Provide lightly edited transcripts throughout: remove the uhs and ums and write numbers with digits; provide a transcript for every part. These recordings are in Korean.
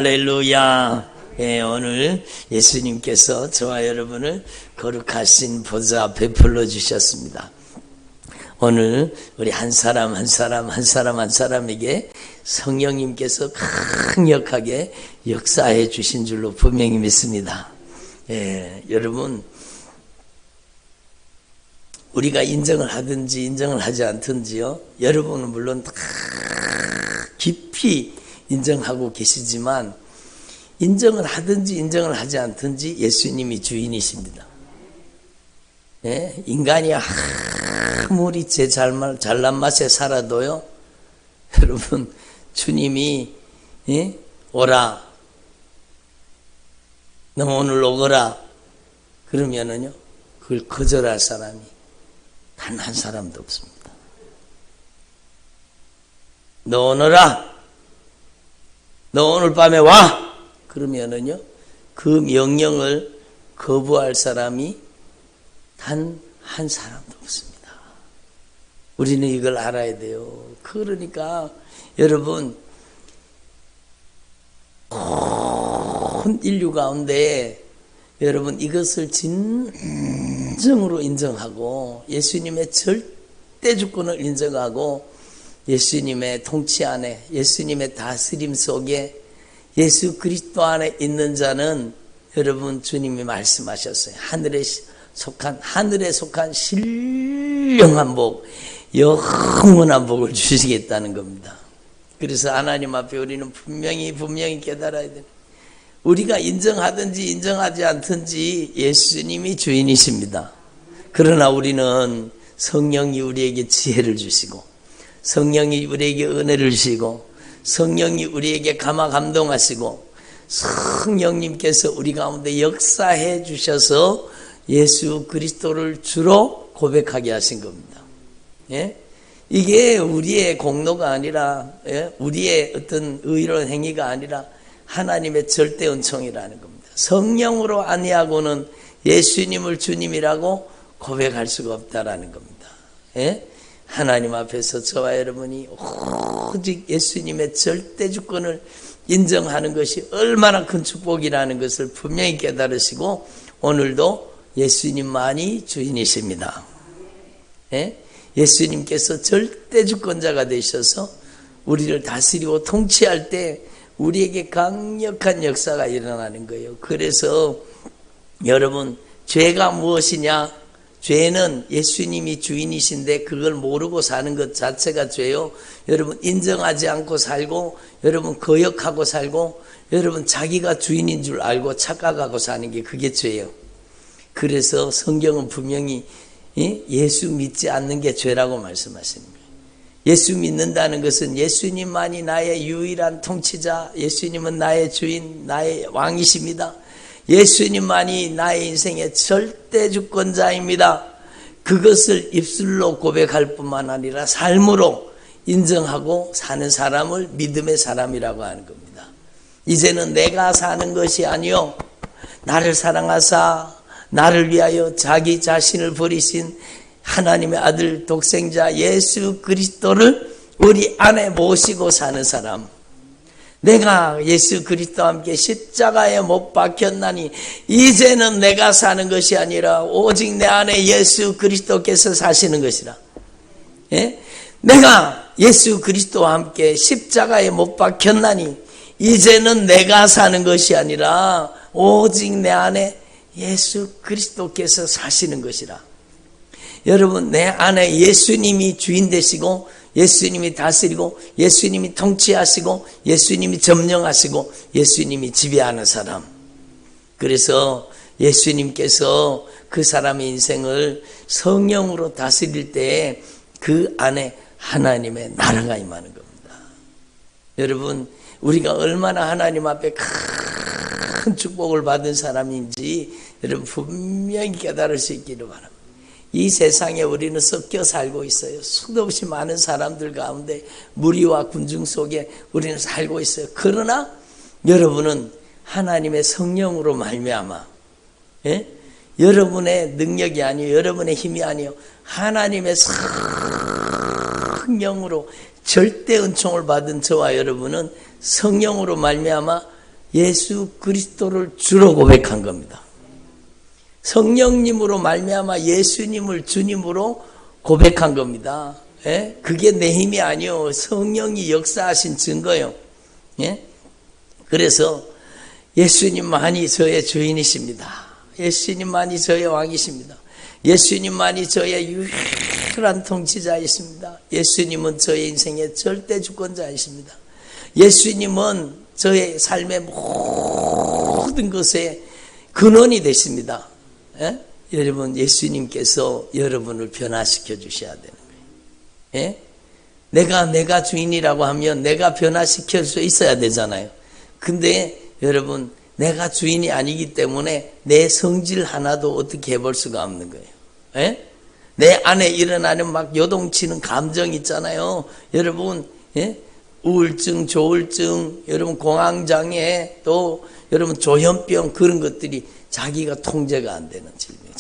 할렐루야. 오늘 예수님께서 저와 여러분을 거룩하신 보좌 앞에 불러주셨습니다. 오늘 우리 한 사람에게 성령님께서 강력하게 역사해 주신 줄로 분명히 믿습니다. 여러분, 우리가 인정을 하든지 인정을 하지 않든지요, 여러분은 물론 다 깊이 인정하고 계시지만, 인정을 하든지 인정을 하지 않든지 예수님이 주인이십니다. 인간이 아무리 제 잘난 맛에 살아도요, 여러분, 주님이 오라, 너 오늘 오거라 그러면은요, 그걸 거절할 사람이 단 한 사람도 없습니다. 너 오너라, 너 오늘 밤에 와! 그러면은요, 그 명령을 거부할 사람이 단 한 사람도 없습니다. 우리는 이걸 알아야 돼요. 그러니까 여러분, 온 인류 가운데 여러분 이것을 진정으로 인정하고 예수님의 절대 주권을 인정하고 예수님의 통치 안에, 예수님의 다스림 속에, 예수 그리스도 안에 있는 자는 여러분 주님이 말씀하셨어요. 하늘에 속한 신령한 복, 영원한 복을 주시겠다는 겁니다. 그래서 하나님 앞에 우리는 분명히 깨달아야 돼요. 우리가 인정하든지 인정하지 않든지 예수님이 주인이십니다. 그러나 우리는 성령이 우리에게 지혜를 주시고, 성령이 우리에게 은혜를 주시고, 성령이 우리에게 감동하시고, 성령님께서 우리 가운데 역사해 주셔서 예수 그리스도를 주로 고백하게 하신 겁니다. 이게 우리의 공로가 아니라, 우리의 어떤 의로운 행위가 아니라 하나님의 절대 은총이라는 겁니다. 성령으로 아니하고는 예수님을 주님이라고 고백할 수가 없다라는 겁니다. 하나님 앞에서 저와 여러분이 오직 예수님의 절대 주권을 인정하는 것이 얼마나 큰 축복이라는 것을 분명히 깨달으시고, 오늘도 예수님만이 주인이십니다. 예수님께서 절대 주권자가 되셔서 우리를 다스리고 통치할 때 우리에게 강력한 역사가 일어나는 거예요. 그래서 여러분, 죄가 무엇이냐? 죄는 예수님이 주인이신데 그걸 모르고 사는 것 자체가 죄요. 여러분, 인정하지 않고 살고, 여러분 거역하고 살고, 여러분 자기가 주인인 줄 알고 착각하고 사는 게 그게 죄예요. 그래서 성경은 분명히 예수 믿지 않는 게 죄라고 말씀하시는 거예요. 예수 믿는다는 것은 예수님만이 나의 유일한 통치자, 예수님은 나의 주인, 나의 왕이십니다. 예수님만이 나의 인생의 절대 주권자입니다. 그것을 입술로 고백할 뿐만 아니라 삶으로 인정하고 사는 사람을 믿음의 사람이라고 하는 겁니다. 이제는 내가 사는 것이 아니요, 나를 사랑하사 나를 위하여 자기 자신을 버리신 하나님의 아들 독생자 예수 그리스도를 우리 안에 모시고 사는 사람, 내가 예수 그리스도와 함께 십자가에 못 박혔나니 이제는 내가 사는 것이 아니라 오직 내 안에 예수 그리스도께서 사시는 것이라. 내가 예수 그리스도와 함께 십자가에 못 박혔나니 이제는 내가 사는 것이 아니라 오직 내 안에 예수 그리스도께서 사시는 것이라. 여러분, 내 안에 예수님이 주인 되시고, 예수님이 다스리고, 예수님이 통치하시고, 예수님이 점령하시고, 예수님이 지배하는 사람. 그래서 예수님께서 그 사람의 인생을 성령으로 다스릴 때 그 안에 하나님의 나라가 임하는 겁니다. 여러분, 우리가 얼마나 하나님 앞에 큰 축복을 받은 사람인지 여러분 분명히 깨달을 수 있기를 바랍니다. 이 세상에 우리는 섞여 살고 있어요. 수도 없이 많은 사람들 가운데 무리와 군중 속에 우리는 살고 있어요. 그러나 여러분은 하나님의 성령으로 말미암아, 여러분의 능력이 아니요, 여러분의 힘이 아니요, 하나님의 성령으로 절대 은총을 받은 저와 여러분은 성령으로 말미암아 예수 그리스도를 주로 고백한 겁니다. 성령님으로 말미암아 예수님을 주님으로 고백한 겁니다. 예? 그게 내 힘이 아니요, 성령이 역사하신 증거요. 예? 그래서 예수님만이 저의 주인이십니다. 예수님만이 저의 왕이십니다. 예수님만이 저의 유일한 통치자이십니다. 예수님은 저의 인생의 절대 주권자이십니다. 예수님은 저의 삶의 모든 것의 근원이 되십니다. 예? 여러분, 예수님께서 여러분을 변화시켜 주셔야 되는 거예요. 예? 내가 주인이라고 하면 내가 변화시킬 수 있어야 되잖아요. 근데 여러분, 내가 주인이 아니기 때문에 내 성질 하나도 어떻게 해볼 수가 없는 거예요. 예? 내 안에 일어나는 막 요동치는 감정 있잖아요. 여러분, 예? 우울증, 조울증, 여러분 공황장애, 또 여러분 조현병, 그런 것들이 자기가 통제가 안 되는 질병.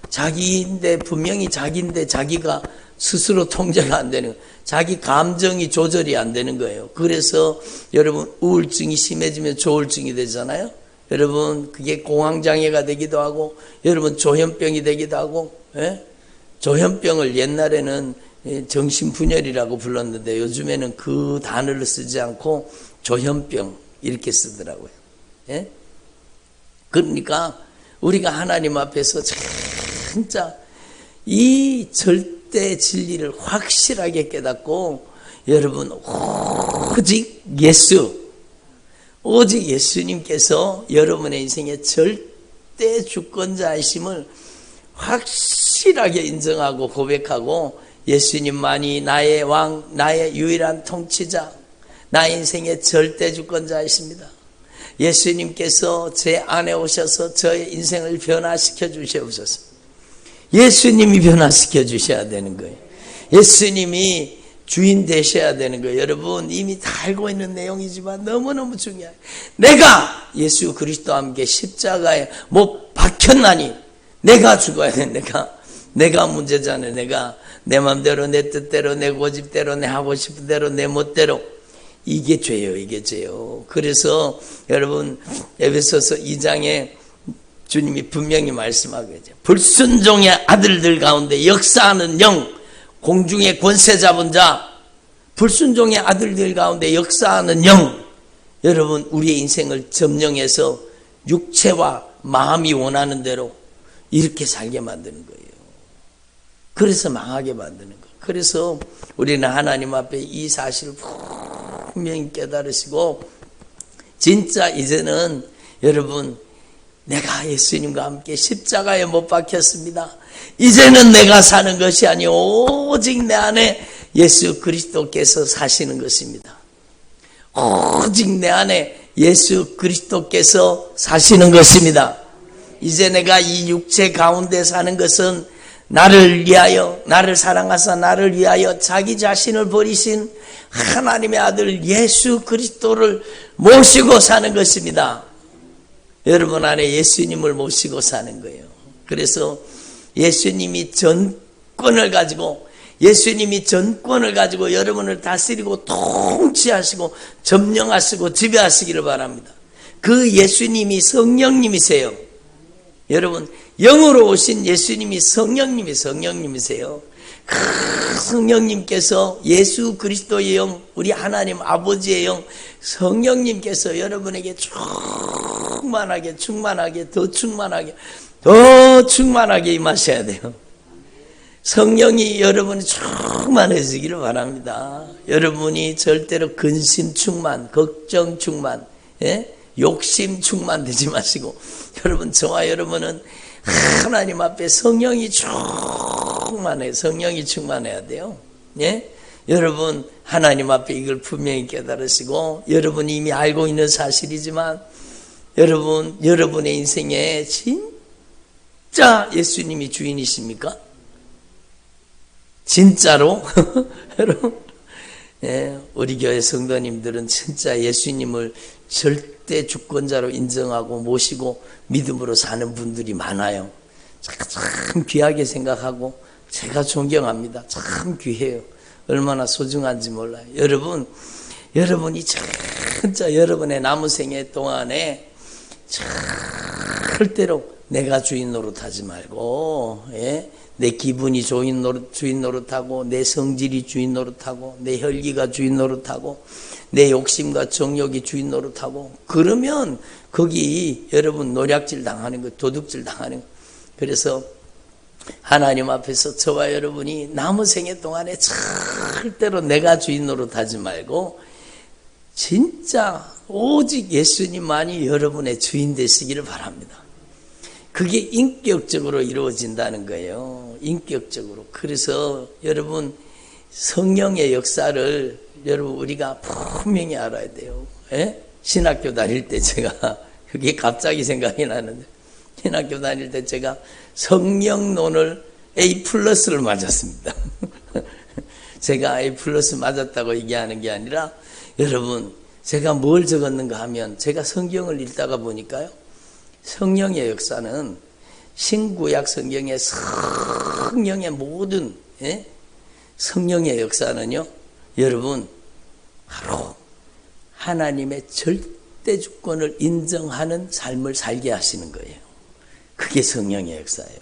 자기인데, 분명히 자기인데 자기가 스스로 통제가 안 되는 거예요. 자기 감정이 조절이 안 되는 거예요. 그래서 여러분, 우울증이 심해지면 조울증이 되잖아요. 여러분, 그게 공황장애가 되기도 하고, 여러분 조현병이 되기도 하고. 예? 조현병을 옛날에는 정신분열이라고 불렀는데 요즘에는 그 단어를 쓰지 않고 조현병 이렇게 쓰더라고요. 예? 그러니까 우리가 하나님 앞에서 진짜 이 절대 진리를 확실하게 깨닫고, 여러분, 오직 예수님께서 여러분의 인생의 절대 주권자이심을 확실하게 인정하고 고백하고, 예수님만이 나의 왕, 나의 유일한 통치자, 나의 인생의 절대 주권자이십니다. 예수님께서 제 안에 오셔서 저의 인생을 변화시켜 주시옵소서. 예수님이 변화시켜 주셔야 되는 거예요. 예수님이 주인 되셔야 되는 거예요. 여러분, 이미 다 알고 있는 내용이지만 너무너무 중요해요. 내가 예수 그리스도와 함께 십자가에 못 박혔나니 내가 죽어야 돼. 내가 문제잖아요. 내가 내 맘대로, 내 뜻대로, 내 고집대로, 내 하고 싶은 대로, 내 멋대로. 이게 죄예요. 이게 죄요. 그래서 여러분, 에베소서 2장에 주님이 분명히 말씀하고 계세요. 불순종의 아들들 가운데 역사하는 영, 공중의 권세 잡은 자, 불순종의 아들들 가운데 역사하는 영. 여러분, 우리의 인생을 점령해서 육체와 마음이 원하는 대로 이렇게 살게 만드는 거예요. 그래서 망하게 만드는 거예요. 그래서 우리는 하나님 앞에 이 사실을 분명히 깨달으시고, 진짜 이제는 여러분, 내가 예수님과 함께 십자가에 못 박혔습니다. 이제는 내가 사는 것이 아니오, 오직 내 안에 예수 그리스도께서 사시는 것입니다. 오직 내 안에 예수 그리스도께서 사시는 것입니다. 이제 내가 이 육체 가운데 사는 것은 나를 위하여, 나를 사랑하사 나를 위하여 자기 자신을 버리신 하나님의 아들 예수 그리스도를 모시고 사는 것입니다. 여러분 안에 예수님을 모시고 사는 거예요. 그래서 예수님이 전권을 가지고 여러분을 다스리고 통치하시고 점령하시고 지배하시기를 바랍니다. 그 예수님이 성령님이세요. 여러분, 영으로 오신 예수님이 성령님이세요. 그 성령님께서, 예수 그리스도의 영, 우리 하나님 아버지의 영, 성령님께서 여러분에게 충만하게 더 충만하게 임하셔야 돼요. 성령이 여러분이 충만해지기를 바랍니다. 여러분이 절대로 근심 충만, 걱정 충만, 욕심 충만되지 마시고, 여러분, 저와 여러분은 하나님 앞에 성령이 충만해야 돼요. 예? 여러분, 하나님 앞에 이걸 분명히 깨달으시고, 여러분이 이미 알고 있는 사실이지만, 여러분의 인생에 진짜 예수님이 주인이십니까? 진짜로? 여러분, 예, 우리 교회 성도님들은 진짜 예수님을 절대 주권자로 인정하고 모시고 믿음으로 사는 분들이 많아요. 참 귀하게 생각하고 제가 존경합니다. 참 귀해요. 얼마나 소중한지 몰라요. 여러분이 진짜 여러분의 남은 생애 동안에 절대로 내가 주인 노릇하지 말고, 예? 내 기분이 주인 노릇하고, 내 성질이 주인 노릇하고, 내 혈기가 주인 노릇하고, 내 욕심과 정욕이 주인 노릇하고, 그러면 거기 여러분 노략질 당하는 거, 도둑질 당하는 거. 그래서 하나님 앞에서 저와 여러분이 남은 생애 동안에 절대로 내가 주인 노릇하지 말고 진짜 오직 예수님만이 여러분의 주인 되시기를 바랍니다. 그게 인격적으로 이루어진다는 거예요. 인격적으로. 그래서 여러분 성령의 역사를 여러분 우리가 분명히 알아야 돼요. 예? 신학교 다닐 때 제가 그게 갑자기 생각이 나는데 신학교 다닐 때 제가 성령론을 A+를 맞았습니다. 제가 A+ 맞았다고 얘기하는 게 아니라 여러분 제가 뭘 적었는가 하면 제가 성경을 읽다가 보니까요. 성령의 역사는 신구약 성경의 성령의 모든 성령의 역사는요. 여러분 바로 하나님의 절대 주권을 인정하는 삶을 살게 하시는 거예요. 그게 성령의 역사예요.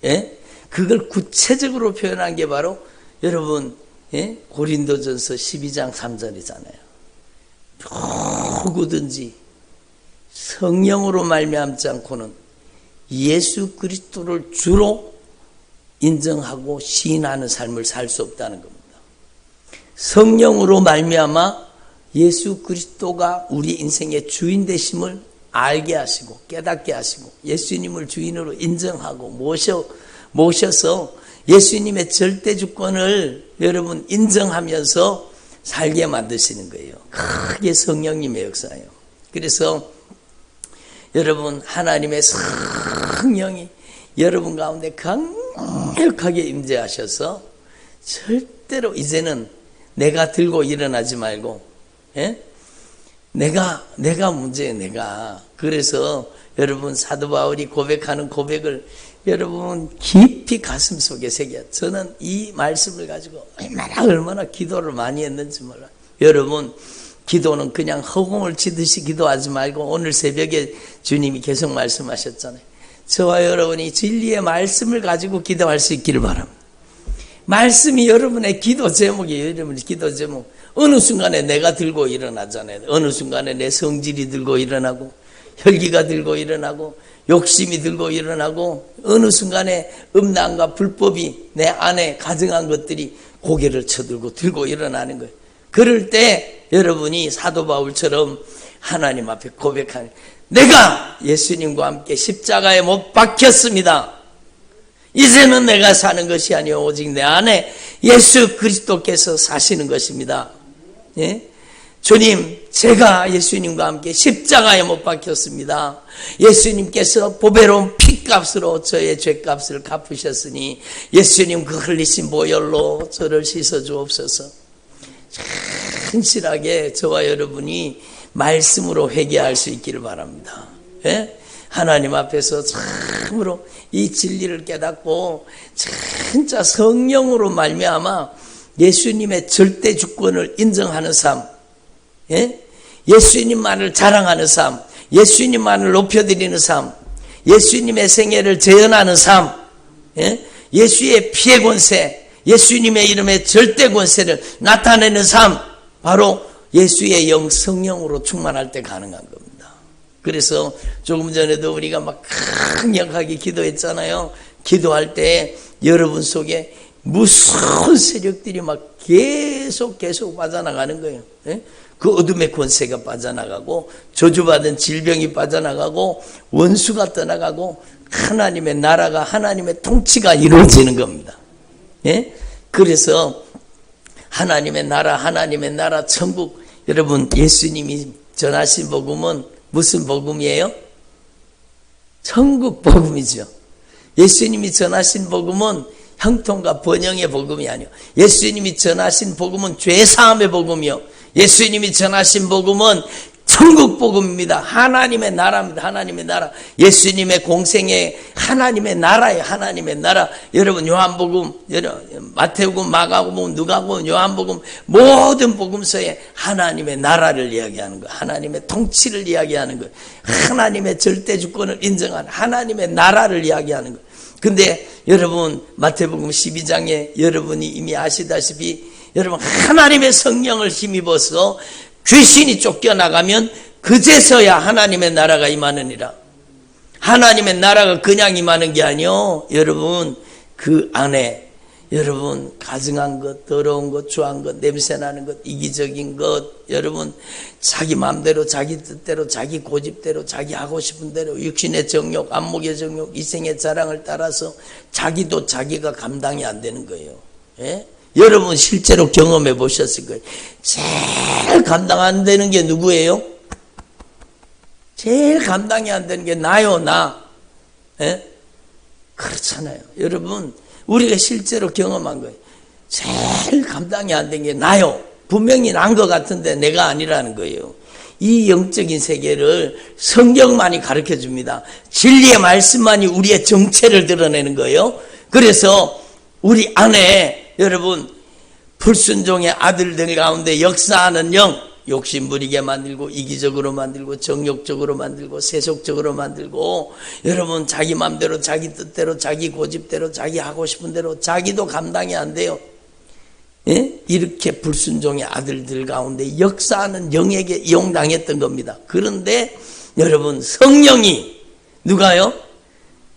예? 그걸 구체적으로 표현한 게 바로 여러분 고린도전서 12장 3절이잖아요. 누구든지 성령으로 말미암지 않고는 예수 그리스도를 주로 인정하고 시인하는 삶을 살 수 없다는 겁니다. 성령으로 말미암아 예수 그리스도가 우리 인생의 주인 되심을 알게 하시고 깨닫게 하시고 예수님을 주인으로 인정하고 모셔서 예수님의 절대 주권을 여러분 인정하면서 살게 만드시는 거예요. 그게 성령님의 역사예요. 그래서 여러분 하나님의 성령이 여러분 가운데 강력하게 임재하셔서 절대로 이제는 내가 들고 일어나지 말고 내가 문제예요. 내가. 그래서 여러분 사도 바울이 고백하는 고백을 여러분 깊이 가슴속에 새겨. 저는 이 말씀을 가지고 얼마나 기도를 많이 했는지 몰라요. 여러분 기도는 그냥 허공을 치듯이 기도하지 말고 오늘 새벽에 주님이 계속 말씀하셨잖아요. 저와 여러분이 진리의 말씀을 가지고 기도할 수 있기를 바랍니다. 말씀이 여러분의 기도 제목이에요. 여러분의 기도 제목. 어느 순간에 내가 들고 일어나잖아요. 어느 순간에 내 성질이 들고 일어나고 혈기가 들고 일어나고 욕심이 들고 일어나고 어느 순간에 음란과 불법이 내 안에 가증한 것들이 고개를 쳐들고 들고 일어나는 거예요. 그럴 때 여러분이 사도 바울처럼 하나님 앞에 고백하는 내가 예수님과 함께 십자가에 못 박혔습니다. 이제는 내가 사는 것이 아니요 오직 내 안에 예수 그리스도께서 사시는 것입니다. 예? 주님, 제가 예수님과 함께 십자가에 못 박혔습니다. 예수님께서 보배로운 피값으로 저의 죄값을 갚으셨으니 예수님 그 흘리신 보혈로 저를 씻어 주옵소서. 진실하게 저와 여러분이 말씀으로 회개할 수 있기를 바랍니다. 예? 하나님 앞에서 참으로 이 진리를 깨닫고 진짜 성령으로 말미암아 예수님의 절대 주권을 인정하는 삶, 예수님만을 자랑하는 삶, 예수님만을 높여드리는 삶, 예수님의 생애를 재현하는 삶, 예수의 피의 권세, 예수님의 이름의 절대 권세를 나타내는 삶, 바로 예수의 영 성령으로 충만할 때 가능한 겁니다. 그래서 조금 전에도 우리가 막 강력하게 기도했잖아요. 기도할 때 여러분 속에 무서운 세력들이 막 계속 빠져나가는 거예요. 그 어둠의 권세가 빠져나가고 저주받은 질병이 빠져나가고 원수가 떠나가고 하나님의 나라가 하나님의 통치가 이루어지는 겁니다. 그래서 하나님의 나라 천국 여러분 예수님이 전하신 복음은 무슨 복음이에요? 천국 복음이죠. 예수님이 전하신 복음은 형통과 번영의 복음이 아니요. 예수님이 전하신 복음은 죄사함의 복음이요. 예수님이 전하신 복음은 천국 복음입니다. 하나님의 나라입니다. 하나님의 나라. 예수님의 공생의 하나님의 나라예요. 하나님의 나라. 여러분 요한복음, 마태복음, 마가복음, 누가복음, 요한복음 모든 복음서에 하나님의 나라를 이야기하는 거예요. 하나님의 통치를 이야기하는 거예요. 하나님의 절대 주권을 인정하는 하나님의 나라를 이야기하는 거예요. 근데 여러분 마태복음 12장에 여러분이 이미 아시다시피 여러분 하나님의 성령을 힘입어서 귀신이 쫓겨나가면 그제서야 하나님의 나라가 임하느니라. 하나님의 나라가 그냥 임하는 게 아니요. 여러분 그 안에 여러분 가증한 것, 더러운 것, 추한 것, 냄새나는 것, 이기적인 것, 여러분 자기 마음대로 자기 뜻대로 자기 고집대로 자기 하고 싶은 대로 육신의 정욕, 안목의 정욕, 이생의 자랑을 따라서 자기도 자기가 감당이 안 되는 거예요. 예? 여러분 실제로 경험해 보셨을 거예요. 제일 감당 안 되는 게 누구예요? 제일 감당이 안 되는 게 나요, 나. 예? 그렇잖아요. 여러분 우리가 실제로 경험한 거예요. 제일 감당이 안 된 게 나요. 분명히 난 것 같은데 내가 아니라는 거예요. 이 영적인 세계를 성경만이 가르쳐 줍니다. 진리의 말씀만이 우리의 정체를 드러내는 거예요. 그래서 우리 안에 여러분 불순종의 아들들 가운데 역사하는 영, 욕심 부리게 만들고 이기적으로 만들고 정욕적으로 만들고 세속적으로 만들고 여러분 자기 마음대로 자기 뜻대로 자기 고집대로 자기 하고 싶은 대로 자기도 감당이 안 돼요. 예? 이렇게 불순종의 아들들 가운데 역사하는 영에게 이용당했던 겁니다. 그런데 여러분 성령이 누가요?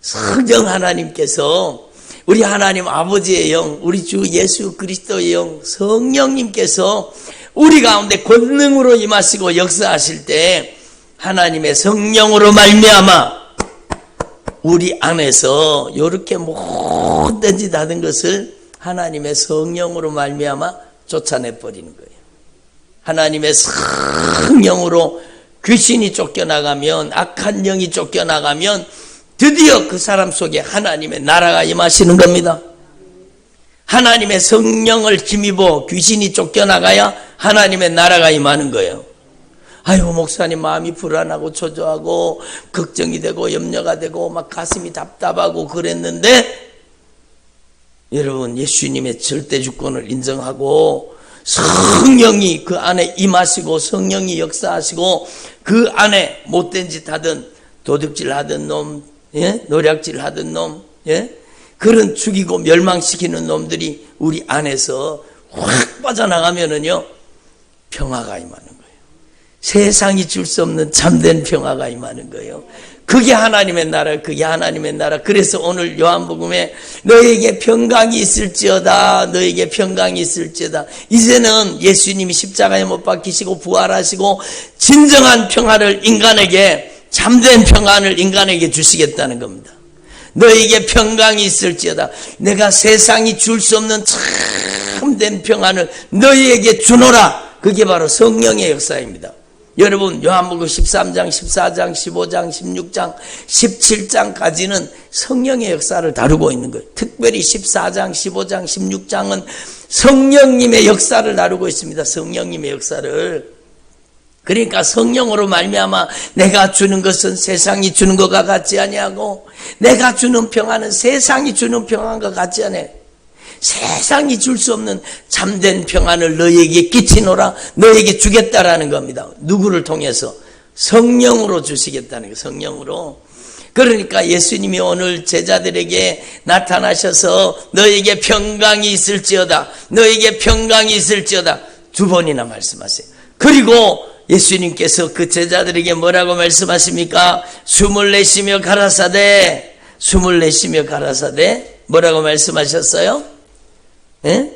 성령 하나님께서 우리 하나님 아버지의 영, 우리 주 예수 그리스도의 영, 성령님께서 우리 가운데 권능으로 임하시고 역사하실 때 하나님의 성령으로 말미암아 우리 안에서 이렇게 못된 짓 하던 것을 하나님의 성령으로 말미암아 쫓아내 버리는 거예요. 하나님의 성령으로 귀신이 쫓겨나가면, 악한 영이 쫓겨나가면 드디어 그 사람 속에 하나님의 나라가 임하시는 겁니다. 하나님의 성령을 힘입어 귀신이 쫓겨나가야 하나님의 나라가 임하는 거예요. 아이고 목사님 마음이 불안하고 초조하고 걱정이 되고 염려가 되고 막 가슴이 답답하고 그랬는데 여러분 예수님의 절대 주권을 인정하고 성령이 그 안에 임하시고 성령이 역사하시고 그 안에 못된 짓 하던 도둑질 하던 놈, 예? 노략질 하던 놈, 예? 그런 죽이고 멸망시키는 놈들이 우리 안에서 확 빠져나가면은요 평화가 임하는 거예요. 세상이 줄 수 없는 참된 평화가 임하는 거예요. 그게 하나님의 나라, 그게 하나님의 나라. 그래서 오늘 요한복음에 너에게 평강이 있을지어다, 너에게 평강이 있을지어다. 이제는 예수님이 십자가에 못 박히시고 부활하시고 진정한 평화를 인간에게, 참된 평안을 인간에게 주시겠다는 겁니다. 너에게 평강이 있을지어다. 내가 세상이 줄 수 없는 참된 평안을 너희에게 주노라. 그게 바로 성령의 역사입니다. 여러분 요한복음 13장, 14장, 15장, 16장, 17장까지는 성령의 역사를 다루고 있는 거예요. 특별히 14장, 15장, 16장은 성령님의 역사를 다루고 있습니다. 성령님의 역사를. 그러니까 성령으로 말미암아 내가 주는 것은 세상이 주는 것과 같지 아니하고 내가 주는 평안은 세상이 주는 평안과 같지 아니하고 세상이 줄 수 없는 참된 평안을 너희에게 끼치노라, 너희에게 주겠다라는 겁니다. 누구를 통해서? 성령으로 주시겠다는 거예요. 성령으로. 그러니까 예수님이 오늘 제자들에게 나타나셔서 너희에게 평강이 있을지어다, 너희에게 평강이 있을지어다 두 번이나 말씀하세요. 그리고 예수님께서 그 제자들에게 뭐라고 말씀하십니까? 숨을 내쉬며 가라사대, 숨을 내쉬며 가라사대 뭐라고 말씀하셨어요? 예?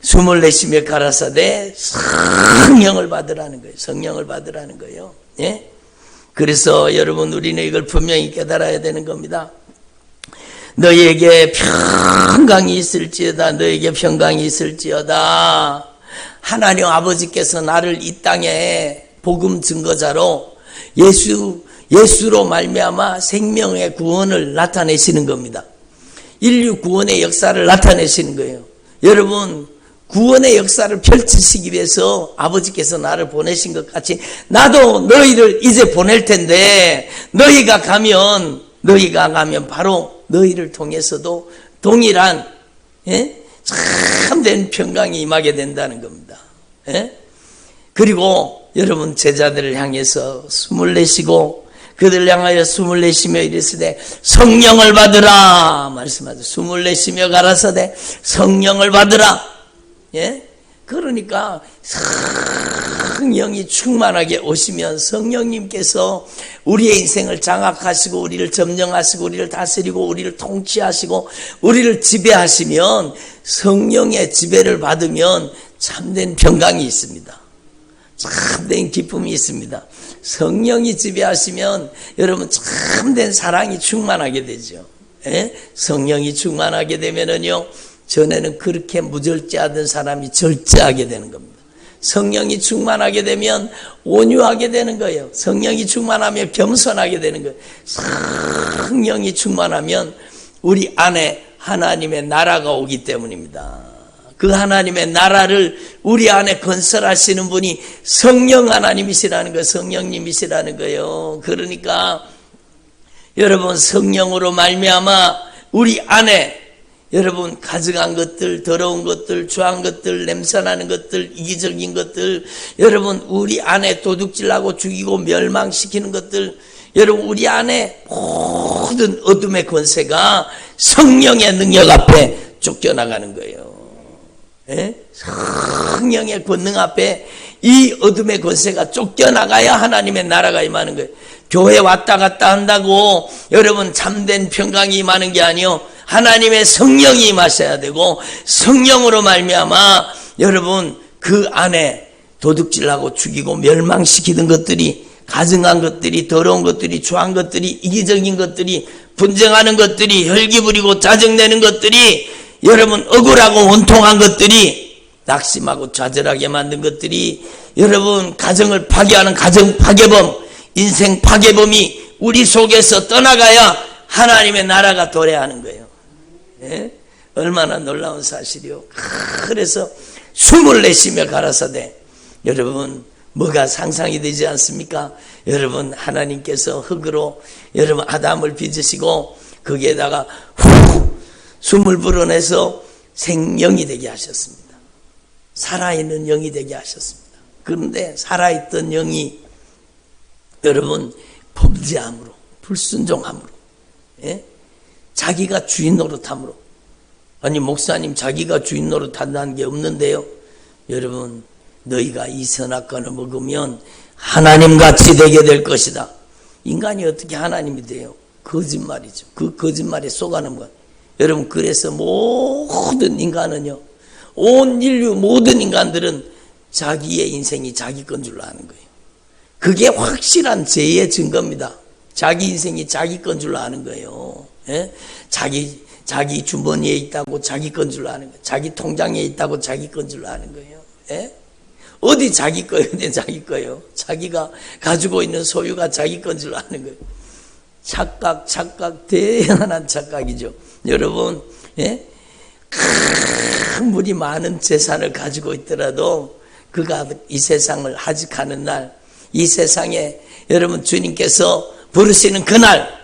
숨을 내쉬며 가라사대 성령을 받으라는 거예요. 성령을 받으라는 거예요. 예? 그래서 여러분 우리는 이걸 분명히 깨달아야 되는 겁니다. 너희에게 평강이 있을지어다, 너희에게 평강이 있을지어다. 하나님 아버지께서 나를 이 땅에 복음 증거자로 예수로 말미암아 생명의 구원을 나타내시는 겁니다. 인류 구원의 역사를 나타내시는 거예요. 여러분 구원의 역사를 펼치시기 위해서 아버지께서 나를 보내신 것 같이 나도 너희를 이제 보낼 텐데 너희가 가면 바로 너희를 통해서도 동일한 참된 평강이 임하게 된다는 겁니다. 그리고 여러분 제자들을 향해서 숨을 내쉬고 그들을 향하여 숨을 내쉬며 이르시되 성령을 받으라 말씀하죠. 숨을 내쉬며 가라사대 성령을 받으라. 그러니까 성령이 충만하게 오시면 성령님께서 우리의 인생을 장악하시고 우리를 점령하시고 우리를 다스리고 우리를 통치하시고 우리를 지배하시면 성령의 지배를 받으면 참된 평강이 있습니다. 참된 기쁨이 있습니다. 성령이 지배하시면 여러분 참된 사랑이 충만하게 되죠. 성령이 충만하게 되면은요 전에는 그렇게 무절제하던 사람이 절제하게 되는 겁니다. 성령이 충만하게 되면 온유하게 되는 거예요. 성령이 충만하면 겸손하게 되는 거예요. 성령이 충만하면 우리 안에 하나님의 나라가 오기 때문입니다. 그 하나님의 나라를 우리 안에 건설하시는 분이 성령 하나님이시라는 거예요. 성령님이시라는 거예요. 그러니까 여러분 성령으로 말미암아 우리 안에 여러분 가증한 것들, 더러운 것들, 추한 것들, 냄새나는 것들, 이기적인 것들, 여러분 우리 안에 도둑질하고 죽이고 멸망시키는 것들, 여러분 우리 안에 모든 어둠의 권세가 성령의 능력 앞에 쫓겨나가는 거예요. 성령의 권능 앞에 이 어둠의 권세가 쫓겨나가야 하나님의 나라가 임하는 거예요. 교회 왔다 갔다 한다고 여러분 참된 평강이 임하는 게 아니요 하나님의 성령이 임하셔야 되고 성령으로 말미암아 여러분 그 안에 도둑질하고 죽이고 멸망시키는 것들이 가증한 것들이 더러운 것들이 추한 것들이 이기적인 것들이 분쟁하는 것들이 혈기 부리고 짜증내는 것들이 여러분 억울하고 원통한 것들이 낙심하고 좌절하게 만든 것들이 여러분 가정을 파괴하는 가정 파괴범 인생 파괴범이 우리 속에서 떠나가야 하나님의 나라가 도래하는 거예요. 얼마나 놀라운 사실이요. 그래서 숨을 내쉬며 가라사대 여러분 뭐가 상상이 되지 않습니까? 여러분 하나님께서 흙으로 여러분 아담을 빚으시고 거기에다가 후 숨을 불어내서 생명이 되게 하셨습니다. 살아있는 영이 되게 하셨습니다. 그런데 살아있던 영이 여러분 범죄함으로 불순종함으로 자기가 주인 노릇함으로 아니 목사님 자기가 주인 노릇한다는 게 없는데요. 여러분 너희가 이 선악과를 먹으면 하나님같이 되게 될 것이다. 인간이 어떻게 하나님이 돼요? 거짓말이죠. 그 거짓말에 속아는 거예요. 여러분 그래서 모든 인간은요 온 인류 모든 인간들은 자기의 인생이 자기 건 줄로 아는 거예요. 그게 확실한 죄의 증거입니다. 자기 인생이 자기 건 줄로 아는 거예요. 자기 주머니에 있다고 자기 건 줄로 아는 거예요. 자기 통장에 있다고 자기 건 줄로 아는 거예요. 어디 자기 거예요? 내 자기 거예요. 자기가 가지고 있는 소유가 자기 건 줄로 아는 거예요. 착각 대단한 착각이죠. 여러분 큰 물이 많은 재산을 가지고 있더라도 그가 이 세상을 하직하는 날 이 세상에 여러분 주님께서 부르시는 그날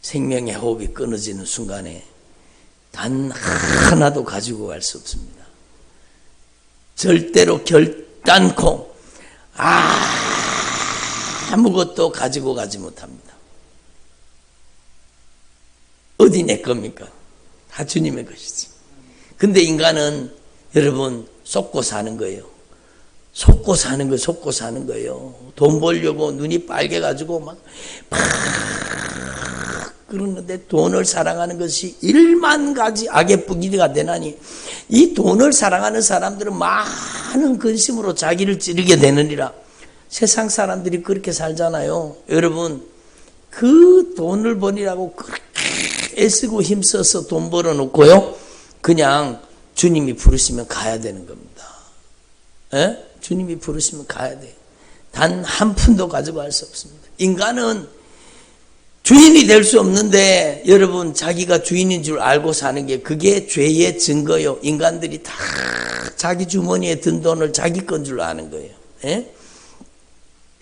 생명의 호흡이 끊어지는 순간에 단 하나도 가지고 갈 수 없습니다. 절대로 결단코 아무것도 가지고 가지 못합니다. 어디 내 겁니까? 다 주님의 것이지. 근데 인간은 여러분 속고 사는 거예요. 속고 사는 거예요. 돈 벌려고 눈이 빨개가지고 막 그러는데 돈을 사랑하는 것이 1만 가지 악의 뿌리가 되나니 이 돈을 사랑하는 사람들은 많은 근심으로 자기를 찌르게 되느니라. 세상 사람들이 그렇게 살잖아요. 여러분 그 돈을 버리라고 그렇게 애쓰고 힘써서 돈 벌어놓고요 그냥 주님이 부르시면 가야 되는 겁니다. 주님이 부르시면 가야 돼요. 단 한 푼도 가지고 갈 수 없습니다. 인간은 주인이 될 수 없는데 여러분 자기가 주인인 줄 알고 사는 게 그게 죄의 증거요. 인간들이 다 자기 주머니에 든 돈을 자기 건 줄 아는 거예요. 예?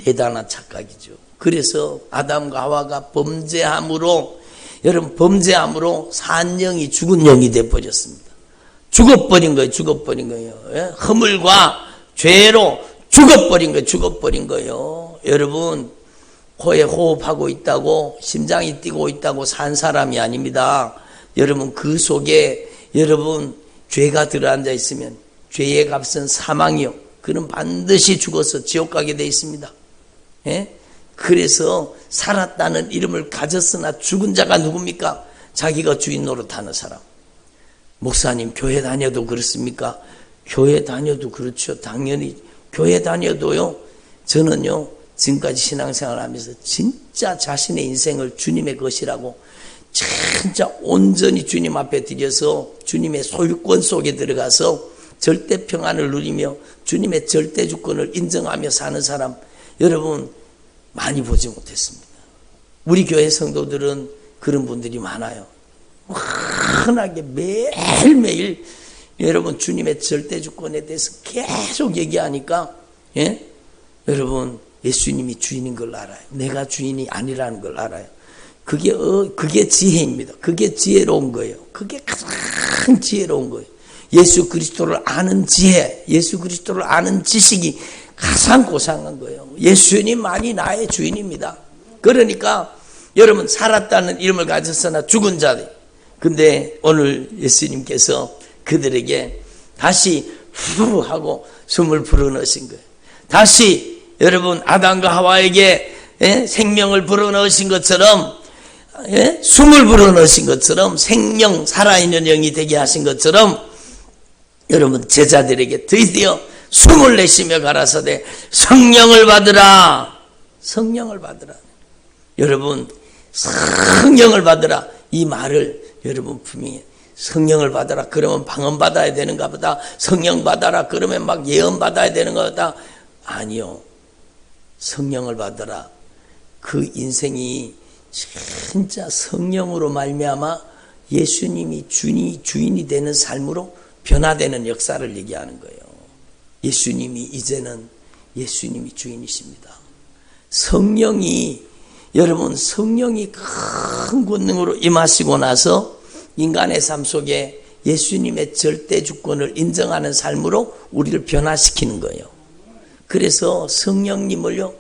대단한 착각이죠. 그래서 아담과 하와가 범죄함으로 여러분 범죄함으로 산 영이 죽은 영이 되어버렸습니다. 죽어버린 거예요. 죽어버린 거예요. 예? 허물과 죄로 죽어버린 거예요. 죽어버린 거예요. 여러분 코에 호흡하고 있다고 심장이 뛰고 있다고 산 사람이 아닙니다. 여러분 그 속에 여러분 죄가 들어앉아 있으면 죄의 값은 사망이요. 그는 반드시 죽어서 지옥 가게 돼 있습니다. 예? 그래서 살았다는 이름을 가졌으나 죽은 자가 누굽니까? 자기가 주인 노릇하는 사람. 목사님 교회 다녀도 그렇습니까? 교회 다녀도 그렇죠. 당연히 교회 다녀도요. 저는요. 지금까지 신앙생활을 하면서 진짜 자신의 인생을 주님의 것이라고 진짜 온전히 주님 앞에 드려서 주님의 소유권 속에 들어가서 절대 평안을 누리며 주님의 절대 주권을 인정하며 사는 사람 여러분 많이 보지 못했습니다. 우리 교회 성도들은 그런 분들이 많아요. 흔하게 매일매일 여러분 주님의 절대 주권에 대해서 계속 얘기하니까 예? 여러분 예수님이 주인인 걸 알아요. 내가 주인이 아니라는 걸 알아요. 그게 지혜입니다. 그게 지혜로운 거예요. 그게 가장 지혜로운 거예요. 예수 그리스도를 아는 지혜, 예수 그리스도를 아는 지식이 가장 고상한 거예요. 예수님만이 나의 주인입니다. 그러니까 여러분 살았다는 이름을 가졌으나 죽은 자들. 근데 오늘 예수님께서 그들에게 다시 후 하고 숨을 불어넣으신 거예요. 다시 여러분 아담과 하와에게 생명을 불어넣으신 것처럼 숨을 불어넣으신 것처럼 생명 살아있는 영이 되게 하신 것처럼 여러분 제자들에게 드디어 숨을 내쉬며 가라사대 성령을 받으라. 성령을 받으라. 여러분 성령을 받으라. 이 말을 여러분 분명히 성령을 받아라. 그러면 방언 받아야 되는가 보다. 성령 받아라. 그러면 막 예언 받아야 되는가 보다. 아니요. 성령을 받아라. 그 인생이 진짜 성령으로 말미암아 예수님이 주인이 되는 삶으로 변화되는 역사를 얘기하는 거예요. 예수님이 이제는 예수님이 주인이십니다. 성령이 여러분 성령이 큰 권능으로 임하시고 나서 인간의 삶 속에 예수님의 절대 주권을 인정하는 삶으로 우리를 변화시키는 거예요. 그래서 성령님을요,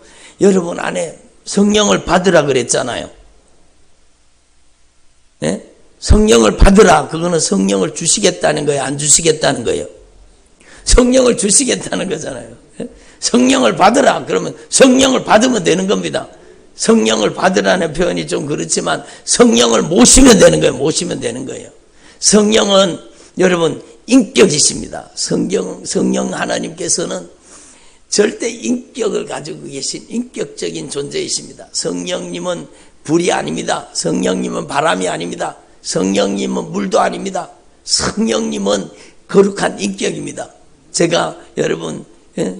여러분 안에 성령을 받으라 그랬잖아요. 네? 성령을 받으라. 그거는 성령을 주시겠다는 거예요. 안 주시겠다는 거예요. 성령을 주시겠다는 거잖아요. 성령을 받으라. 그러면 성령을 받으면 되는 겁니다. 성령을 받으라는 표현이 좀 그렇지만 성령을 모시면 되는 거예요. 모시면 되는 거예요. 성령은 여러분 인격이십니다. 성령 하나님께서는 절대 인격을 가지고 계신 인격적인 존재이십니다. 성령님은 불이 아닙니다. 성령님은 바람이 아닙니다. 성령님은 물도 아닙니다. 성령님은 거룩한 인격입니다. 제가 여러분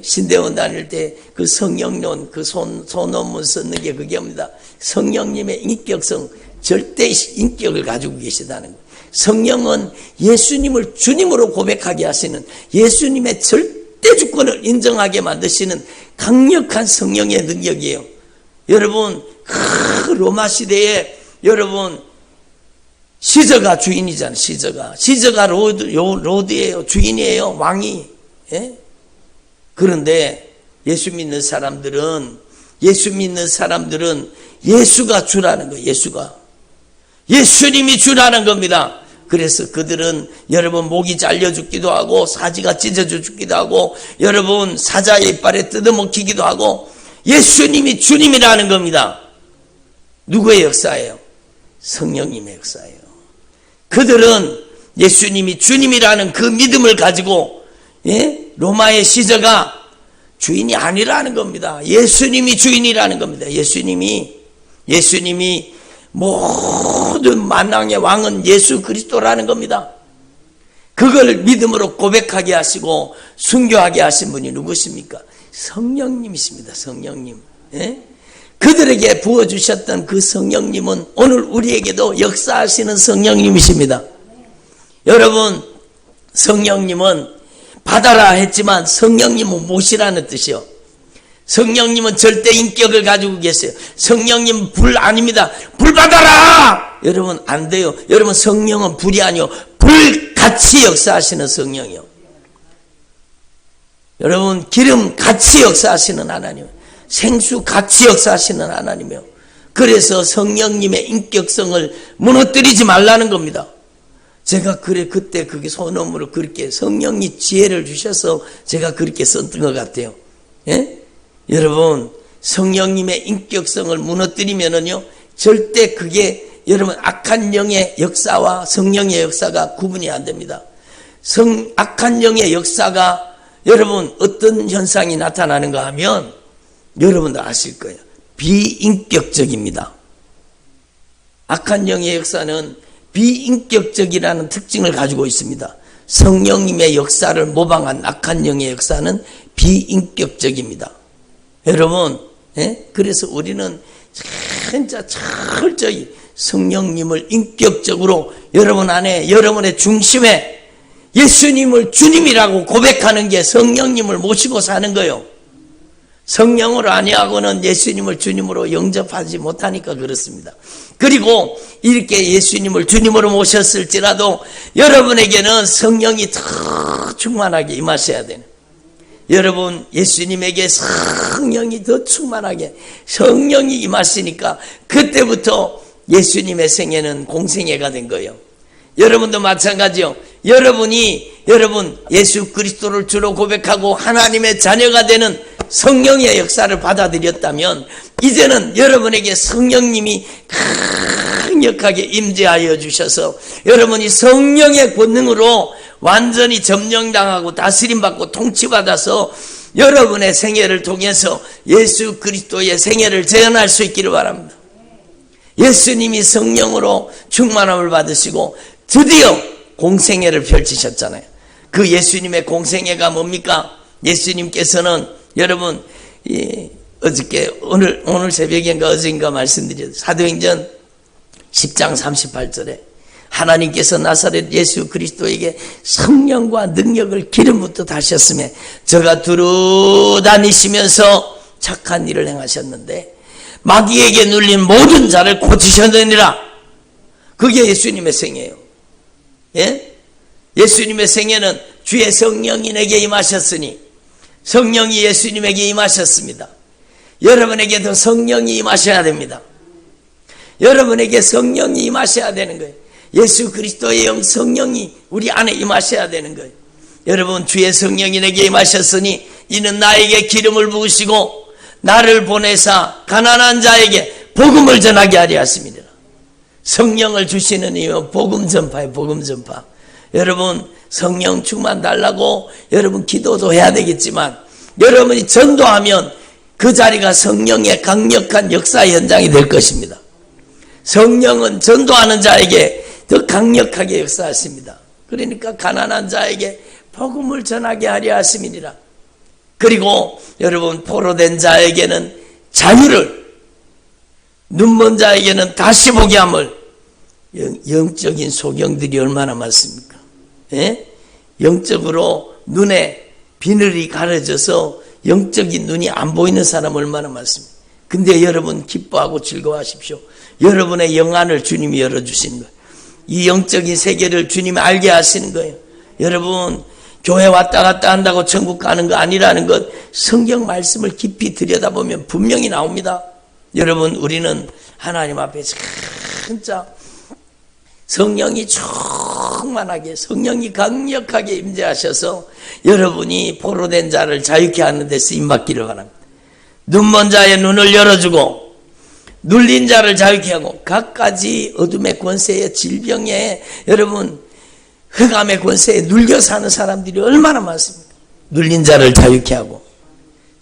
신대원 다닐 때 그 성령론 그 소논문 썼는 게 그게입니다. 성령님의 인격성 절대 인격을 가지고 계시다는 거예요. 성령은 예수님을 주님으로 고백하게 하시는 예수님의 절대 주권을 인정하게 만드시는 강력한 성령의 능력이에요. 여러분 로마 시대에 여러분 시저가 주인이잖아요. 시저가 로드예요. 주인이에요. 왕이. 예? 그런데 예수 믿는 사람들은 예수가 주라는 거예요. 예수님이 주라는 겁니다. 그래서 그들은 여러분 목이 잘려 죽기도 하고 사지가 찢어져 죽기도 하고 여러분 사자의 이빨에 뜯어먹히기도 하고 예수님이 주님이라는 겁니다. 누구의 역사예요? 성령님의 역사예요. 그들은 예수님이 주님이라는 그 믿음을 가지고 로마의 시저가 주인이 아니라는 겁니다. 예수님이 주인이라는 겁니다. 예수님이 모든 만왕의 왕은 예수 그리스도라는 겁니다. 그걸 믿음으로 고백하게 하시고 순교하게 하신 분이 누구십니까? 성령님이십니다. 성령님. 그들에게 부어주셨던 그 성령님은 오늘 우리에게도 역사하시는 성령님이십니다. 여러분, 성령님은 받아라 했지만 성령님은 모시라는 뜻이요. 성령님은 절대 인격을 가지고 계세요. 성령님은 불 아닙니다. 불 받아라! 여러분, 안 돼요. 여러분, 성령은 불이 아니요, 불같이 역사하시는 성령이요. 여러분, 기름 같이 역사하시는 하나님, 생수 같이 역사하시는 하나님이요. 그래서 성령님의 인격성을 무너뜨리지 말라는 겁니다. 제가 그때 그게 소놈으로 그렇게 성령이 지혜를 주셔서 제가 그렇게 썼던 것 같아요. 예? 여러분, 성령님의 인격성을 무너뜨리면은요, 절대 그게 여러분 악한 영의 역사와 성령의 역사가 구분이 안 됩니다. 악한 영의 역사가 여러분 어떤 현상이 나타나는가 하면 여러분도 아실 거예요. 비인격적입니다. 악한 영의 역사는 비인격적이라는 특징을 가지고 있습니다. 성령님의 역사를 모방한 악한 영의 역사는 비인격적입니다. 여러분, 그래서 우리는 진짜 철저히 성령님을 인격적으로 여러분 안에, 여러분의 중심에 예수님을 주님이라고 고백하는 게 성령님을 모시고 사는 거예요. 성령으로 아니하고는 예수님을 주님으로 영접하지 못하니까 그렇습니다. 그리고 이렇게 예수님을 주님으로 모셨을지라도 여러분에게는 성령이 더 충만하게 임하셔야 되는, 여러분 예수님에게 성령이 더 충만하게 성령이 임하시니까 그때부터 예수님의 생애는 공생애가 된 거예요. 여러분도 마찬가지요. 여러분 예수 그리스도를 주로 고백하고 하나님의 자녀가 되는 성령의 역사를 받아들였다면 이제는 여러분에게 성령님이 강력하게 임재하여 주셔서 여러분이 성령의 권능으로 완전히 점령당하고 다스림받고 통치받아서 여러분의 생애를 통해서 예수 그리스도의 생애를 재현할 수 있기를 바랍니다. 예수님이 성령으로 충만함을 받으시고 드디어 공생애를 펼치셨잖아요. 그 예수님의 공생애가 뭡니까? 예수님께서는 여러분 어저께 오늘 새벽인가 어제인가 말씀드렸죠. 사도행전 10장 38절에 하나님께서 나사렛 예수 그리스도에게 성령과 능력을 기름부터 다셨으며 저가 두루 다니시면서 착한 일을 행하셨는데 마귀에게 눌린 모든 자를 고치셨느니라. 그게 예수님의 생애예요. 예? 예수님의 생애는 주의 성령이 내게 임하셨으니 성령이 예수님에게 임하셨습니다. 여러분에게도 성령이 임하셔야 됩니다. 여러분에게 성령이 임하셔야 되는 거예요. 예수 그리스도의 영 성령이 우리 안에 임하셔야 되는 거예요. 여러분 주의 성령이 내게 임하셨으니 이는 나에게 기름을 부으시고 나를 보내사 가난한 자에게 복음을 전하게 하려 하십니다. 성령을 주시는 이유 복음 전파예요. 복음 전파. 여러분 성령 충만 달라고 여러분 기도도 해야 되겠지만 여러분이 전도하면 그 자리가 성령의 강력한 역사 현장이 될 것입니다. 성령은 전도하는 자에게 더 강력하게 역사하십니다. 그러니까 가난한 자에게 복음을 전하게 하려 하심이니라. 그리고 여러분 포로된 자에게는 자유를, 눈먼 자에게는 다시 보게 함을. 영적인 소경들이 얼마나 많습니까? 예? 영적으로 눈에 비늘이 가려져서 영적인 눈이 안 보이는 사람 얼마나 많습니까? 근데 여러분 기뻐하고 즐거워하십시오. 여러분의 영안을 주님이 열어주시는 거예요. 이 영적인 세계를 주님이 알게 하시는 거예요. 여러분 교회 왔다 갔다 한다고 천국 가는 거 아니라는 것 성경 말씀을 깊이 들여다보면 분명히 나옵니다. 여러분 우리는 하나님 앞에 진짜 성령이 충만하게 성령이 강력하게 임재하셔서 여러분이 포로된 자를 자유케 하는 데 쓰임받기를 바랍니다. 눈먼 자의 눈을 열어주고 눌린 자를 자유케 하고 갖가지 어둠의 권세에 질병에 여러분 흑암의 권세에 눌려 사는 사람들이 얼마나 많습니까? 눌린 자를 자유케 하고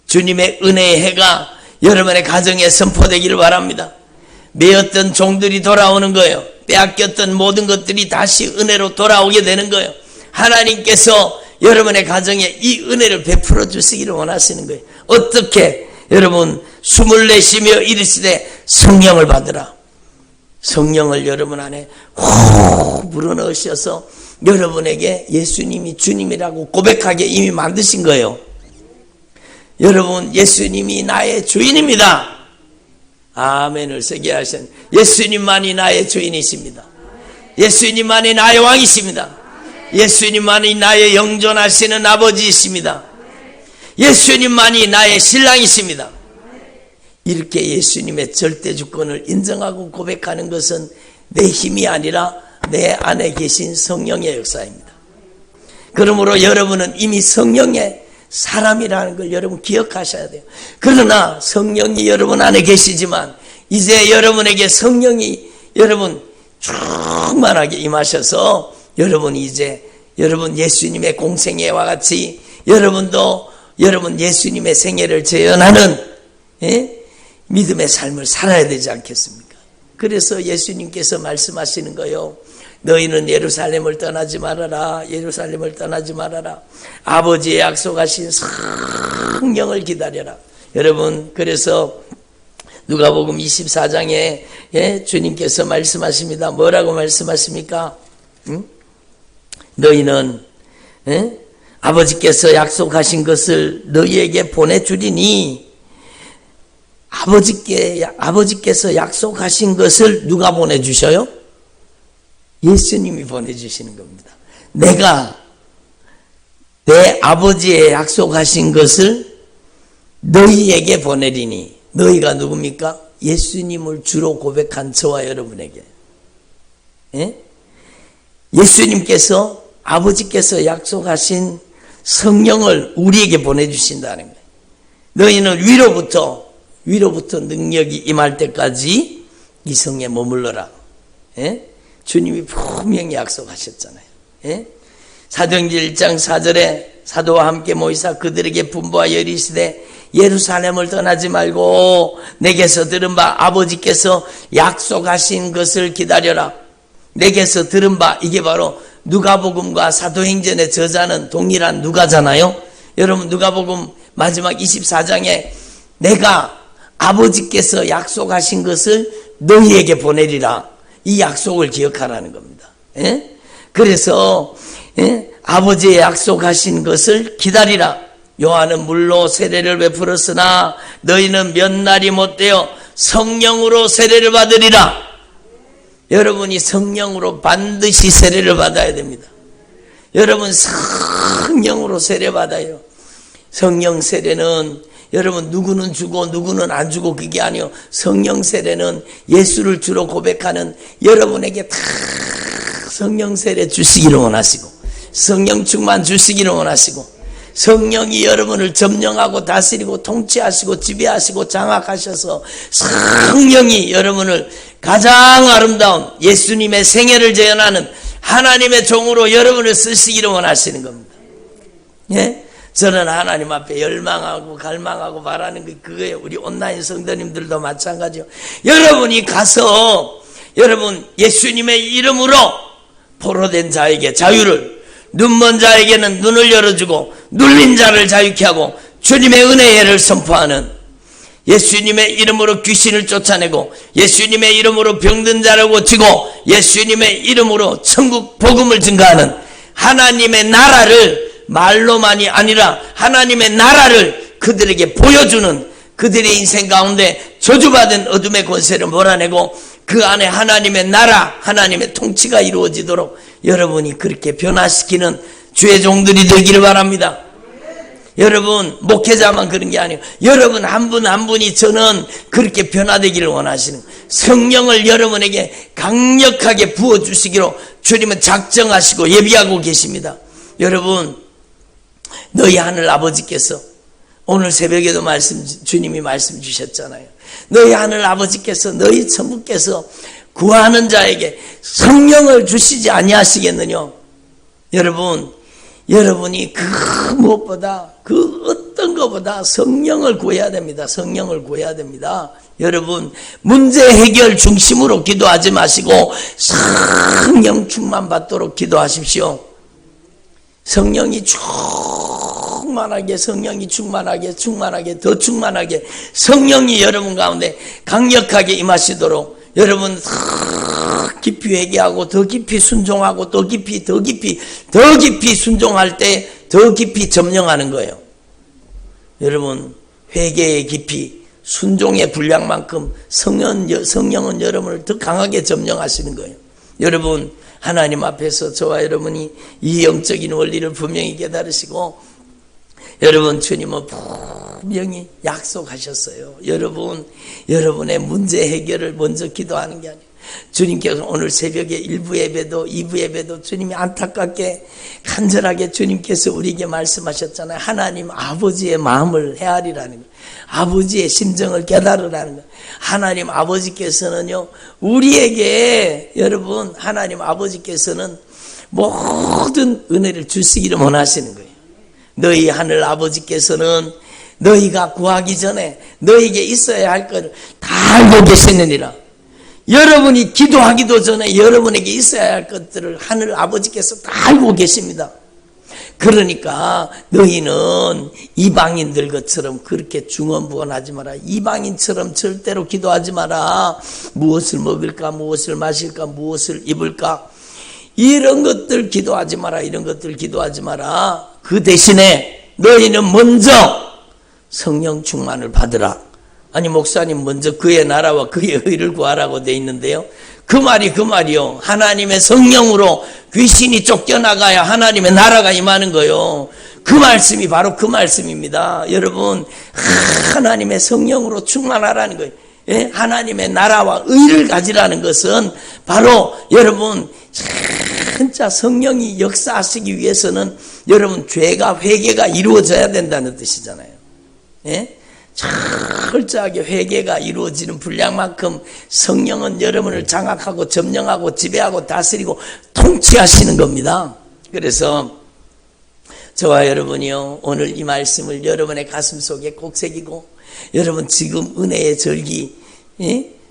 주님의 은혜의 해가 여러분의 가정에 선포되기를 바랍니다. 매였던 종들이 돌아오는 거예요. 빼앗겼던 모든 것들이 다시 은혜로 돌아오게 되는 거예요. 하나님께서 여러분의 가정에 이 은혜를 베풀어 주시기를 원하시는 거예요. 어떻게? 여러분 숨을 내쉬며 이르시되 성령을 받으라. 성령을 여러분 안에 훅 불어넣으셔서 여러분에게 예수님이 주님이라고 고백하게 이미 만드신 거예요. 여러분, 예수님이 나의 주인입니다. 아멘을 쓰게 하신 예수님만이 나의 주인이십니다. 예수님만이 나의 왕이십니다. 예수님만이 나의 영존하시는 아버지이십니다. 예수님만이 나의 신랑이십니다. 이렇게 예수님의 절대 주권을 인정하고 고백하는 것은 내 힘이 아니라 내 안에 계신 성령의 역사입니다. 그러므로 여러분은 이미 성령의 사람이라는 걸 여러분 기억하셔야 돼요. 그러나 성령이 여러분 안에 계시지만 이제 여러분에게 성령이 여러분 충만하게 임하셔서 여러분이 이제 여러분 예수님의 공생애와 같이 여러분도 여러분 예수님의 생애를 재현하는 믿음의 삶을 살아야 되지 않겠습니까? 그래서 예수님께서 말씀하시는 거예요. 너희는 예루살렘을 떠나지 말아라. 예루살렘을 떠나지 말아라. 아버지의 약속하신 성령을 기다려라. 여러분, 그래서 누가복음 24장에 주님께서 말씀하십니다. 뭐라고 말씀하십니까? 너희는 아버지께서 약속하신 것을 너희에게 보내주리니, 아버지께서 약속하신 것을 누가 보내주셔요? 예수님이 보내주시는 겁니다. 내가 내 아버지의 약속하신 것을 너희에게 보내리니, 너희가 누굽니까? 예수님을 주로 고백한 저와 여러분에게. 예수님께서 아버지께서 약속하신 성령을 우리에게 보내주신다는 거예요. 너희는 위로부터 능력이 임할 때까지 이 성에 머물러라. 주님이 분명히 약속하셨잖아요. 사도행전 1장 4절에 사도와 함께 모이사 그들에게 분부하여 이르시되 예루살렘을 떠나지 말고 내게서 들은 바 아버지께서 약속하신 것을 기다려라. 내게서 들은 바, 이게 바로 누가복음과 사도행전의 저자는 동일한 누가잖아요. 여러분, 누가복음 마지막 24장에 내가 아버지께서 약속하신 것을 너희에게 보내리라, 이 약속을 기억하라는 겁니다. 그래서 아버지의 약속하신 것을 기다리라. 요한은 물로 세례를 베풀었으나 너희는 몇 날이 못되어 성령으로 세례를 받으리라. 여러분이 성령으로 반드시 세례를 받아야 됩니다. 여러분, 성령으로 세례 받아요. 성령 세례는 여러분 누구는 주고 누구는 안 주고 그게 아니요. 성령 세례는 예수를 주로 고백하는 여러분에게 다 성령 세례 주시기를 원하시고, 성령 충만 주시기를 원하시고, 성령이 여러분을 점령하고 다스리고 통치하시고 지배하시고 장악하셔서 성령이 여러분을 가장 아름다운 예수님의 생애를 재현하는 하나님의 종으로 여러분을 쓰시기를 원하시는 겁니다. 저는 하나님 앞에 열망하고 갈망하고 바라는 게 그거예요. 우리 온라인 성도님들도 마찬가지요. 여러분이 가서 여러분 예수님의 이름으로 포로된 자에게 자유를, 눈먼 자에게는 눈을 열어주고 눌린 자를 자유케 하고 주님의 은혜를 선포하는, 예수님의 이름으로 귀신을 쫓아내고 예수님의 이름으로 병든 자를 고치고 예수님의 이름으로 천국 복음을 증가하는 하나님의 나라를 말로만이 아니라 하나님의 나라를 그들에게 보여주는, 그들의 인생 가운데 저주받은 어둠의 권세를 몰아내고 그 안에 하나님의 나라, 하나님의 통치가 이루어지도록 여러분이 그렇게 변화시키는 주의 종들이 되기를 바랍니다. 여러분, 목회자만 그런 게 아니에요. 여러분 한 분 한 분이 저는 그렇게 변화되기를 원하시는, 성령을 여러분에게 강력하게 부어주시기로 주님은 작정하시고 예비하고 계십니다. 여러분, 너희 하늘 아버지께서 오늘 새벽에도 주님이 말씀 주셨잖아요. 너희 하늘 아버지께서, 너희 천부께서 구하는 자에게 성령을 주시지 아니하시겠느냐. 여러분이 그 무엇보다, 그 어떤 것보다 성령을 구해야 됩니다. 성령을 구해야 됩니다. 여러분, 문제 해결 중심으로 기도하지 마시고 성령 충만 받도록 기도하십시오. 성령이 충만하게, 성령이 충만하게 더 충만하게 성령이 여러분 가운데 강력하게 임하시도록 여러분 깊이 회개하고 더 깊이 순종하고 더 깊이 순종할 때 더 깊이 점령하는 거예요. 여러분 회개의 깊이, 순종의 분량만큼 성령은 여러분을 더 강하게 점령하시는 거예요. 여러분 하나님 앞에서 저와 여러분이 이 영적인 원리를 분명히 깨달으시고 여러분 주님은 분명히 약속하셨어요. 여러분의 문제 해결을 먼저 기도하는 게 아니에요. 주님께서 오늘 새벽에 1부 예배도 2부 예배도 주님이 안타깝게 간절하게 주님께서 우리에게 말씀하셨잖아요. 하나님 아버지의 마음을 헤아리라는 거예요. 아버지의 심정을 깨달으라는 거예요. 하나님 아버지께서는요 우리에게 여러분 하나님 아버지께서는 모든 은혜를 주시기를 원하시는 거예요. 너희 하늘 아버지께서는 너희가 구하기 전에 너희에게 있어야 할 것을 다 알고 계시느니라. 여러분이 기도하기도 전에 여러분에게 있어야 할 것들을 하늘 아버지께서 다 알고 계십니다. 그러니까 너희는 이방인들 것처럼 그렇게 중언부언하지 마라. 이방인처럼 절대로 기도하지 마라. 무엇을 먹을까, 무엇을 마실까, 무엇을 입을까, 이런 것들 기도하지 마라. 이런 것들 기도하지 마라. 그 대신에 너희는 먼저 성령 충만을 받으라. 아니 목사님 먼저 그의 나라와 그의 의를 구하라고 돼 있는데요. 그 말이요. 하나님의 성령으로 귀신이 쫓겨나가야 하나님의 나라가 임하는 거요. 그 말씀이 바로 그 말씀입니다. 여러분 하나님의 성령으로 충만하라는 거예요. 예? 하나님의 나라와 의를 가지라는 것은 바로 여러분 진짜 성령이 역사하시기 위해서는 여러분 죄가 회개가 이루어져야 된다는 뜻이잖아요. 예? 철저하게 회개가 이루어지는 분량만큼 성령은 여러분을 장악하고 점령하고 지배하고 다스리고 통치하시는 겁니다. 그래서 저와 여러분이요 오늘 이 말씀을 여러분의 가슴 속에 꼭 새기고 여러분 지금 은혜의 절기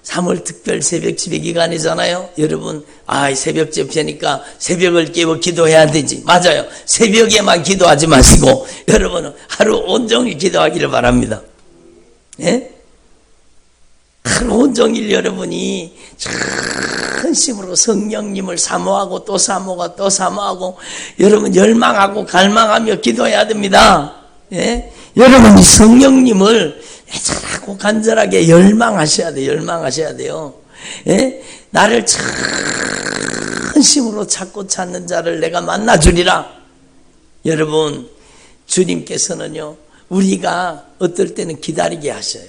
3월 특별 새벽 집회 기간이잖아요. 여러분 새벽 집회니까 새벽을 깨워 기도해야 되지. 맞아요. 새벽에만 기도하지 마시고 여러분은 하루 온종일 기도하기를 바랍니다. 예? 하루 온종일 여러분이 전심으로 성령님을 사모하고 또 사모하고 여러분 열망하고 갈망하며 기도해야 됩니다. 예? 여러분이 성령님을 애절하고 간절하게 열망하셔야 돼요. 예? 나를 전심으로 찾고 찾는 자를 내가 만나주리라. 여러분 주님께서는요 우리가 어떨 때는 기다리게 하셔요.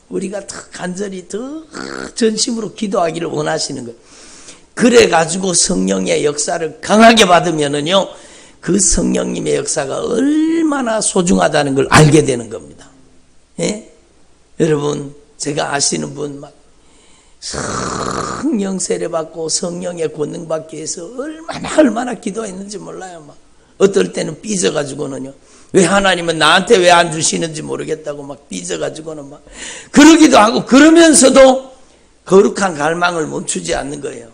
우리가 더 간절히 더 전심으로 기도하기를 원하시는 거예요. 그래가지고 성령의 역사를 강하게 받으면은요, 그 성령님의 역사가 얼마나 소중하다는 걸 알게 되는 겁니다. 예? 여러분, 제가 아시는 분 막 성령 세례받고 성령의 권능 받기 위해서 얼마나 기도했는지 몰라요. 막 어떨 때는 삐져가지고는요. 왜 하나님은 나한테 왜 안 주시는지 모르겠다고 막 삐져가지고는 막 그러기도 하고 그러면서도 거룩한 갈망을 멈추지 않는 거예요.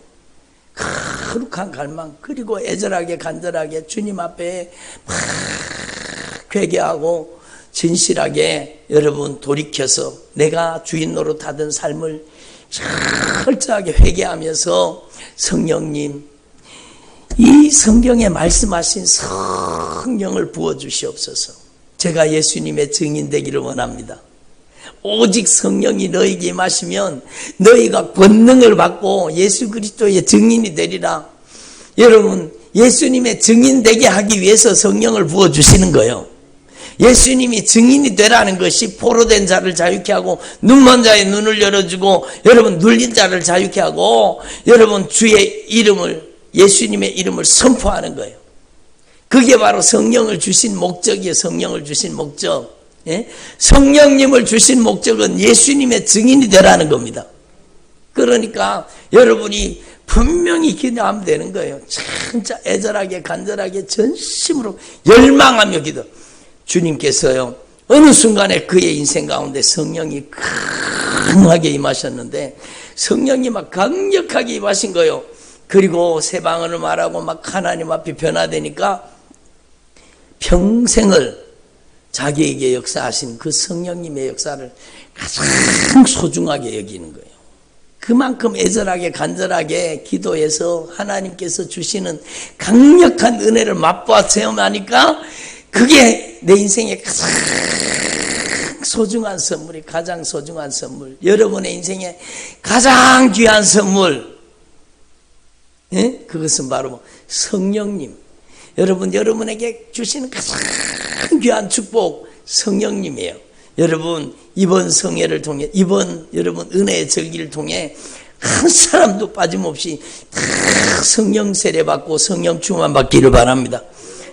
거룩한 갈망 그리고 애절하게 간절하게 주님 앞에 막 회개하고 진실하게 여러분 돌이켜서 내가 주인 노릇하던 삶을 철저하게 회개하면서 성령님 이 성경에 말씀하신 성령을 부어주시옵소서. 제가 예수님의 증인 되기를 원합니다. 오직 성령이 너희에게 임하시면 너희가 권능을 받고 예수 그리스도의 증인이 되리라. 여러분 예수님의 증인 되게 하기 위해서 성령을 부어주시는 거예요. 예수님이 증인이 되라는 것이 포로된 자를 자유케 하고 눈먼 자의 눈을 열어주고 여러분 눌린 자를 자유케 하고 여러분 주의 이름을 예수님의 이름을 선포하는 거예요. 그게 바로 성령을 주신 목적이에요. 성령을 주신 목적. 예? 성령님을 주신 목적은 예수님의 증인이 되라는 겁니다. 그러니까 여러분이 분명히 기도하면 되는 거예요. 진짜 애절하게 간절하게 전심으로 열망하며 기도. 주님께서요 어느 순간에 그의 인생 가운데 성령이 강하게 임하셨는데 성령이 막 강력하게 임하신 거예요. 그리고 새 방언을 말하고 막 하나님 앞에 변화되니까 평생을 자기에게 역사하신 그 성령님의 역사를 가장 소중하게 여기는 거예요. 그만큼 애절하게 간절하게 기도해서 하나님께서 주시는 강력한 은혜를 맛보아 체험하니까 그게 내 인생의 가장 소중한 선물이 가장 소중한 선물, 여러분의 인생의 가장 귀한 선물, 예? 그것은 바로 성령님. 여러분에게 주시는 가장 귀한 축복 성령님이에요. 여러분 이번 성회를 통해 여러분 은혜의 절기를 통해 한 사람도 빠짐없이 다 성령 세례 받고 성령 충만 받기를 바랍니다.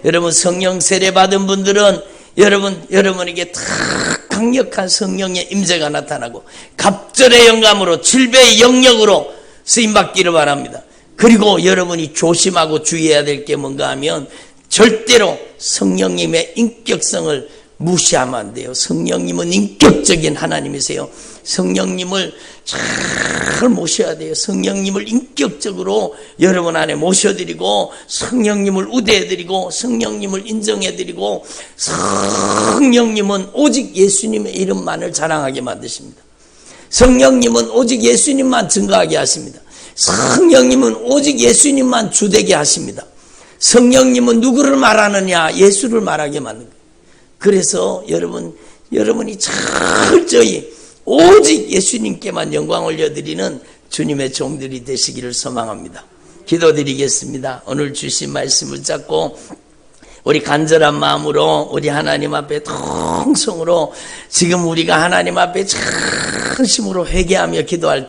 여러분 성령 세례 받은 분들은 여러분에게 다 강력한 성령의 임재가 나타나고 갑절의 영감으로 질배의 영역으로 쓰임 받기를 바랍니다. 그리고 여러분이 조심하고 주의해야 될 게 뭔가 하면 절대로 성령님의 인격성을 무시하면 안 돼요. 성령님은 인격적인 하나님이세요. 성령님을 잘 모셔야 돼요. 성령님을 인격적으로 여러분 안에 모셔드리고 성령님을 우대해드리고 성령님을 인정해드리고 성령님은 오직 예수님의 이름만을 자랑하게 만드십니다. 성령님은 오직 예수님만 증거하게 하십니다. 성령님은 오직 예수님만 주되게 하십니다. 성령님은 누구를 말하느냐? 예수를 말하게 만든 거예요. 그래서 여러분이 철저히 오직 예수님께만 영광 올려드리는 주님의 종들이 되시기를 소망합니다. 기도드리겠습니다. 오늘 주신 말씀 붙잡고 우리 간절한 마음으로 우리 하나님 앞에 통성으로 지금 우리가 하나님 앞에 전심으로 회개하며 기도할 때